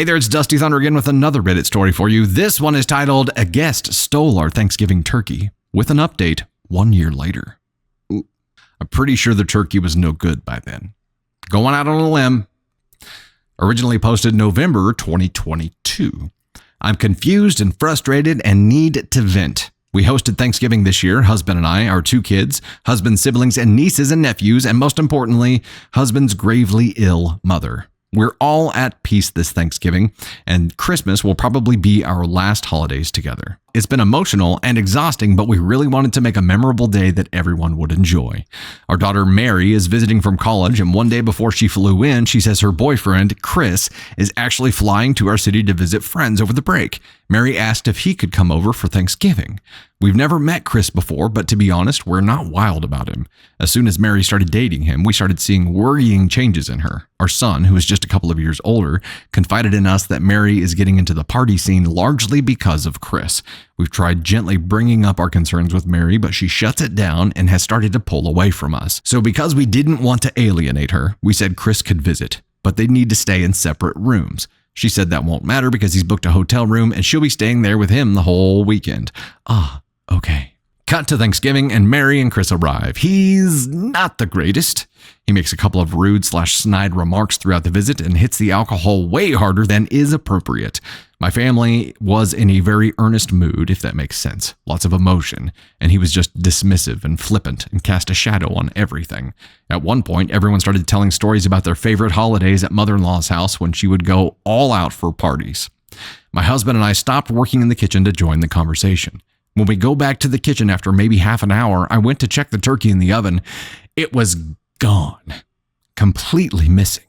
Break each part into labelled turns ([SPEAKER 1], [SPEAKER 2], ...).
[SPEAKER 1] Hey there, it's Dusty Thunder again with another Reddit story for you. This one is titled, "A Guest Stole Our Thanksgiving Turkey," with an update 1 year later. Ooh, I'm pretty sure the turkey was no good by then. Going out on a limb. Originally posted November 2022. I'm confused and frustrated and need to vent. We hosted Thanksgiving this year, husband and I, our 2 kids, husband's siblings and nieces and nephews, and most importantly, husband's gravely ill mother. We're all at peace this Thanksgiving, and Christmas will probably be our last holidays together. It's been emotional and exhausting, but we really wanted to make a memorable day that everyone would enjoy. Our daughter Mary is visiting from college, and one day before she flew in, she says her boyfriend, Chris, is actually flying to our city to visit friends over the break. Mary asked if he could come over for Thanksgiving. We've never met Chris before, but to be honest, we're not wild about him. As soon as Mary started dating him, we started seeing worrying changes in her. Our son, who is just a couple of years older, confided in us that Mary is getting into the party scene largely because of Chris. We've tried gently bringing up our concerns with Mary, but she shuts it down and has started to pull away from us. So because we didn't want to alienate her, we said Chris could visit, but they'd need to stay in separate rooms. She said that won't matter because he's booked a hotel room and she'll be staying there with him the whole weekend. Okay. Cut to Thanksgiving and Mary and Chris arrive. He's not the greatest. He makes a couple of rude/snide remarks throughout the visit and hits the alcohol way harder than is appropriate. My family was in a very earnest mood, if that makes sense. Lots of emotion, and he was just dismissive and flippant and cast a shadow on everything. At one point, everyone started telling stories about their favorite holidays at mother-in-law's house when she would go all out for parties. My husband and I stopped working in the kitchen to join the conversation. When we go back to the kitchen after maybe half an hour, I went to check the turkey in the oven. It was gone. Completely missing.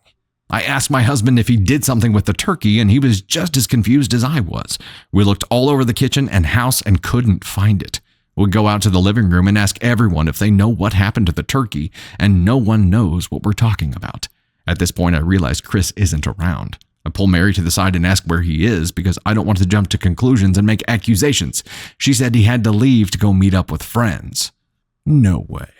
[SPEAKER 1] I asked my husband if he did something with the turkey, and he was just as confused as I was. We looked all over the kitchen and house and couldn't find it. We'd go out to the living room and ask everyone if they know what happened to the turkey, and no one knows what we're talking about. At this point, I realized Chris isn't around. I pull Mary to the side and ask where he is because I don't want to jump to conclusions and make accusations. She said he had to leave to go meet up with friends. No way.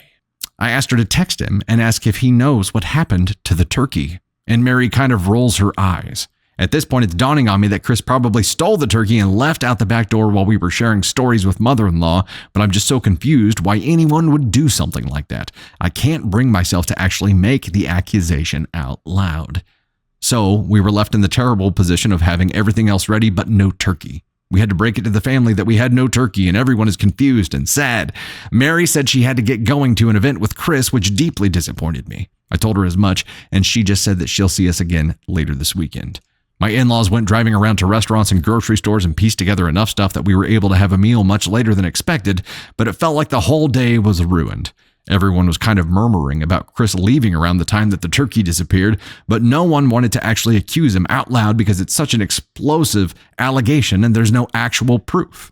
[SPEAKER 1] I asked her to text him and ask if he knows what happened to the turkey. And Mary kind of rolls her eyes. At this point, it's dawning on me that Chris probably stole the turkey and left out the back door while we were sharing stories with mother-in-law, but I'm just so confused why anyone would do something like that. I can't bring myself to actually make the accusation out loud. So we were left in the terrible position of having everything else ready but no turkey. We had to break it to the family that we had no turkey, and everyone is confused and sad. Mary said she had to get going to an event with Chris, which deeply disappointed me. I told her as much, and she just said that she'll see us again later this weekend. My in-laws went driving around to restaurants and grocery stores and pieced together enough stuff that we were able to have a meal much later than expected, but it felt like the whole day was ruined. Everyone was kind of murmuring about Chris leaving around the time that the turkey disappeared, but no one wanted to actually accuse him out loud because it's such an explosive allegation and there's no actual proof.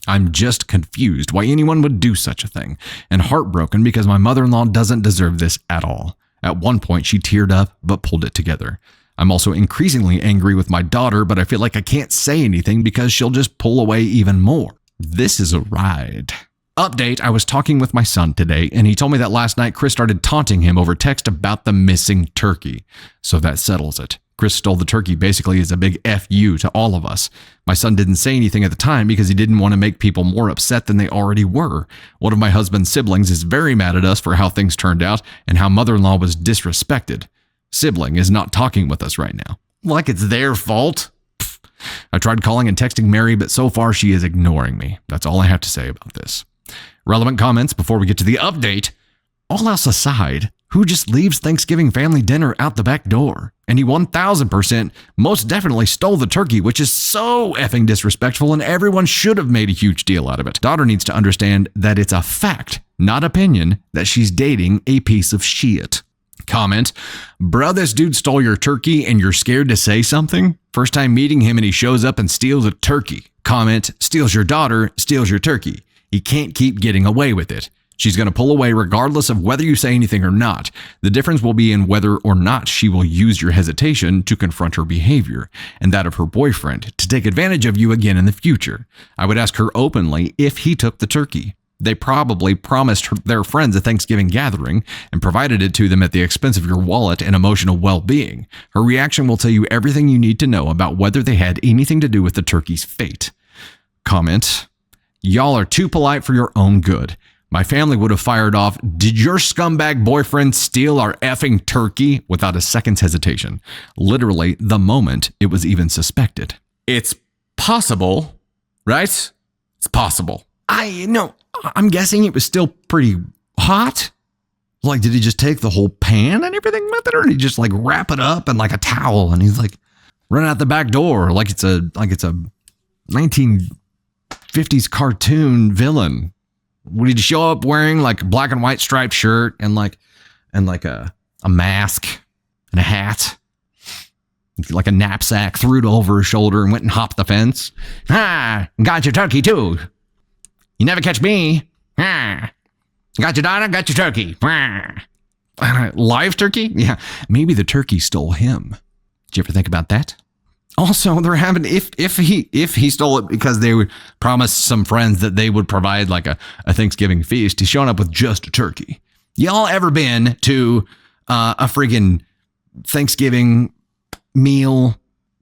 [SPEAKER 1] I'm just confused why anyone would do such a thing, and heartbroken because my mother-in-law doesn't deserve this at all. At one point, she teared up but pulled it together. I'm also increasingly angry with my daughter, but I feel like I can't say anything because she'll just pull away even more. This is a ride. Update, I was talking with my son today, and he told me that last night Chris started taunting him over text about the missing turkey. So that settles it. Chris stole the turkey basically as a big F you to all of us. My son didn't say anything at the time because he didn't want to make people more upset than they already were. One of my husband's siblings is very mad at us for how things turned out and how mother-in-law was disrespected. Sibling is not talking with us right now. Like it's their fault? Pfft. I tried calling and texting Mary, but so far she is ignoring me. That's all I have to say about this. Relevant comments before we get to the update. All else aside, who just leaves Thanksgiving family dinner out the back door? And he 1000% most definitely stole the turkey, which is so effing disrespectful, and everyone should have made a huge deal out of it. Daughter needs to understand that it's a fact, not opinion, that she's dating a piece of shit. Comment, bruh, this dude stole your turkey and you're scared to say something? First time meeting him and he shows up and steals a turkey. Comment, steals your daughter, steals your turkey. He can't keep getting away with it. She's going to pull away regardless of whether you say anything or not. The difference will be in whether or not she will use your hesitation to confront her behavior and that of her boyfriend to take advantage of you again in the future. I would ask her openly if he took the turkey. They probably promised their friends a Thanksgiving gathering and provided it to them at the expense of your wallet and emotional well-being. Her reaction will tell you everything you need to know about whether they had anything to do with the turkey's fate. Comment: y'all are too polite for your own good. My family would have fired off, "Did your scumbag boyfriend steal our effing turkey?" without a second's hesitation. Literally, the moment it was even suspected. It's possible, right? It's possible. I'm guessing it was still pretty hot. Like, did he just take the whole pan and everything with it, or did he just like wrap it up in like a towel and he's like running out the back door like it's a 1950s cartoon villain? Would he show up wearing like a black and white striped shirt and like a mask and a hat, like a knapsack, threw it over his shoulder and went and hopped the fence? Got your turkey too. You never catch me. Got your daughter, got your turkey. Live turkey? Yeah, maybe the turkey stole him. Did you ever think about that? Also, they're having, if he stole it because they would promise some friends that they would provide like a Thanksgiving feast, he's showing up with just a turkey. Y'all ever been to a friggin' Thanksgiving meal,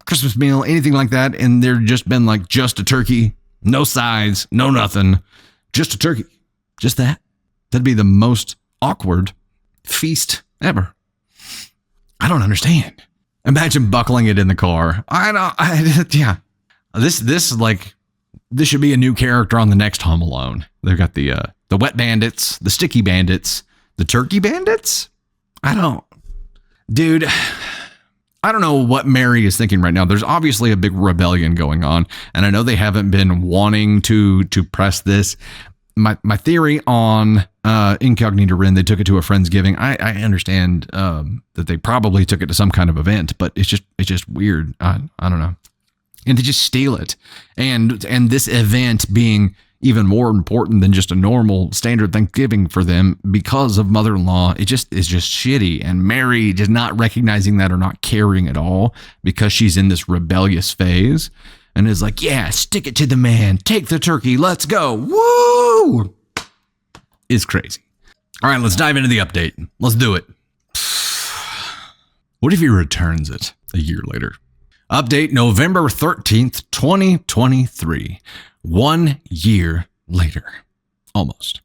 [SPEAKER 1] Christmas meal, anything like that, and there just been like just a turkey, no sides, no nothing, just a turkey, just that? That'd be the most awkward feast ever. I don't understand. Imagine buckling it in the car. Yeah. This should be a new character on the next Home Alone. They've got the wet bandits, the sticky bandits, the turkey bandits. I don't know what Mary is thinking right now. There's obviously a big rebellion going on, and I know they haven't been wanting to press this. My theory on Incognito Rin, they took it to a Friendsgiving. I understand that they probably took it to some kind of event, but it's just weird. I don't know. And they just steal it. And this event being even more important than just a normal standard Thanksgiving for them because of mother-in-law, it just is just shitty. And Mary just not recognizing that or not caring at all because she's in this rebellious phase. And is like, yeah, stick it to the man. Take the turkey. Let's go. Woo! Is crazy. All right, let's dive into the update. Let's do it. What if he returns it a year later? Update November 13th, 2023. 1 year later. Almost.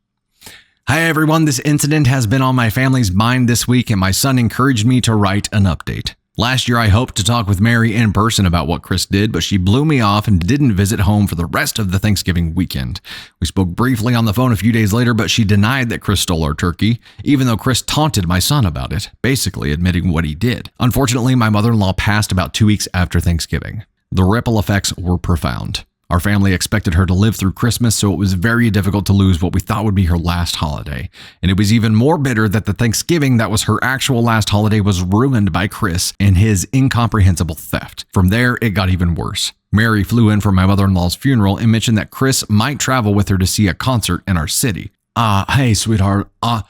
[SPEAKER 1] Hi, everyone. This incident has been on my family's mind this week, and my son encouraged me to write an update. Last year, I hoped to talk with Mary in person about what Chris did, but she blew me off and didn't visit home for the rest of the Thanksgiving weekend. We spoke briefly on the phone a few days later, but she denied that Chris stole our turkey, even though Chris taunted my son about it, basically admitting what he did. Unfortunately, my mother-in-law passed about 2 weeks after Thanksgiving. The ripple effects were profound. Our family expected her to live through Christmas, so it was very difficult to lose what we thought would be her last holiday. And it was even more bitter that the Thanksgiving that was her actual last holiday was ruined by Chris and his incomprehensible theft. From there, it got even worse. Mary flew in for my mother-in-law's funeral and mentioned that Chris might travel with her to see a concert in our city. Hey, sweetheart, I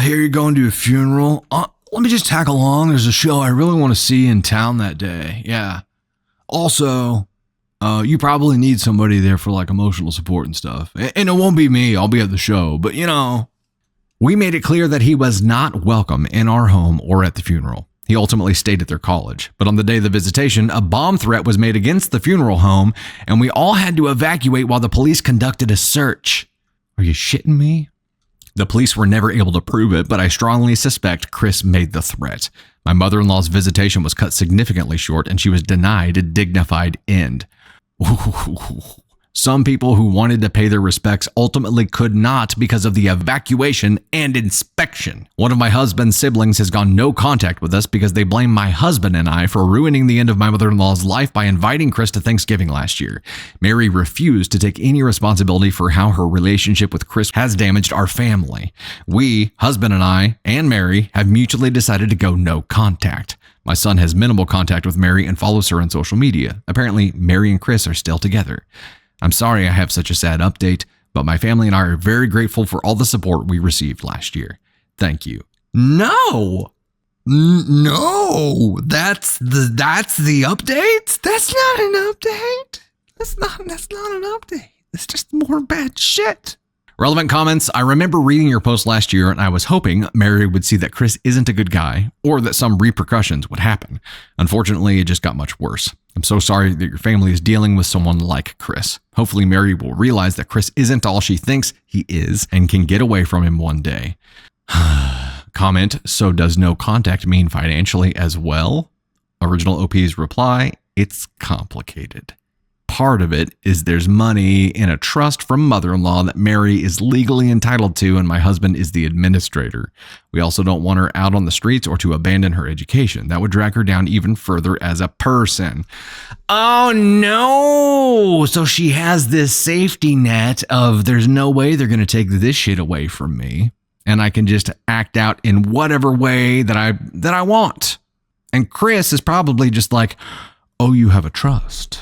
[SPEAKER 1] hear you're going to a funeral. Let me just tag along. There's a show I really want to see in town that day. Yeah. Also, you probably need somebody there for like emotional support and stuff. And it won't be me. I'll be at the show. But we made it clear that he was not welcome in our home or at the funeral. He ultimately stayed at their college. But on the day of the visitation, a bomb threat was made against the funeral home, and we all had to evacuate while the police conducted a search. Are you shitting me? The police were never able to prove it, but I strongly suspect Chris made the threat. My mother-in-law's visitation was cut significantly short, and she was denied a dignified end. Some people who wanted to pay their respects ultimately could not because of the evacuation and inspection. One of my husband's siblings has gone no contact with us because they blame my husband and I for ruining the end of my mother-in-law's life by inviting Chris to Thanksgiving last year. Mary refused to take any responsibility for how her relationship with Chris has damaged our family. We, husband and I, and Mary, have mutually decided to go no contact. My son has minimal contact with Mary and follows her on social media. Apparently, Mary and Chris are still together. I'm sorry I have such a sad update, but my family and I are very grateful for all the support we received last year. Thank you. No, that's the update. That's not an update. That's not an update. It's just more bad shit. Relevant comments. I remember reading your post last year and I was hoping Mary would see that Chris isn't a good guy or that some repercussions would happen. Unfortunately, it just got much worse. I'm so sorry that your family is dealing with someone like Chris. Hopefully, Mary will realize that Chris isn't all she thinks he is and can get away from him one day. Comment, so does no contact mean financially as well? Original OP's reply, it's complicated. Part of it is there's money in a trust from mother-in-law that Mary is legally entitled to and my husband is the administrator. We also don't want her out on the streets or to abandon her education. That would drag her down even further as a person. Oh no! So she has this safety net of there's no way they're going to take this shit away from me and I can just act out in whatever way that I want. And Chris is probably just like, oh, you have a trust.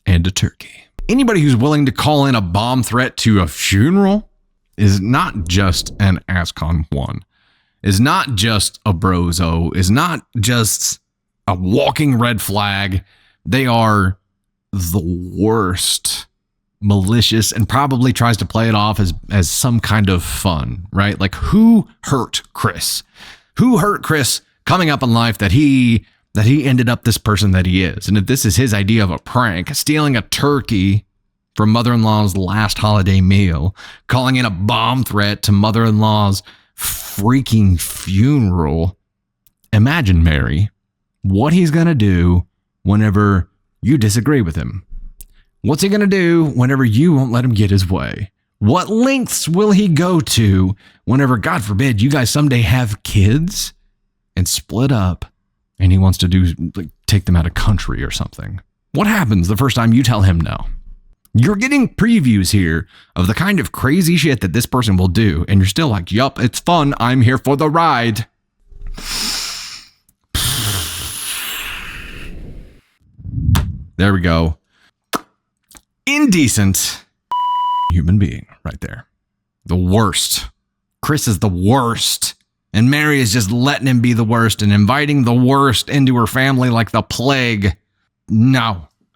[SPEAKER 1] And a turkey. Anybody who's willing to call in a bomb threat to a funeral is not just an ASCON 1, is not just a brozo, is not just a walking red flag. They are the worst, malicious, and probably tries to play it off as some kind of fun, right? Like, who hurt Chris? Who hurt Chris coming up in life that he ended up this person that he is? And if this is his idea of a prank, stealing a turkey from mother-in-law's last holiday meal, calling in a bomb threat to mother-in-law's freaking funeral, imagine, Mary, what he's going to do whenever you disagree with him. What's he going to do whenever you won't let him get his way? What lengths will he go to whenever, God forbid, you guys someday have kids and split up and he wants to take them out of country or something? What happens the first time you tell him no? You're getting previews here of the kind of crazy shit that this person will do, and you're still like, yup, it's fun. I'm here for the ride. There we go. Indecent human being right there. The worst. Chris is the worst. And Mary is just letting him be the worst and inviting the worst into her family like the plague. No.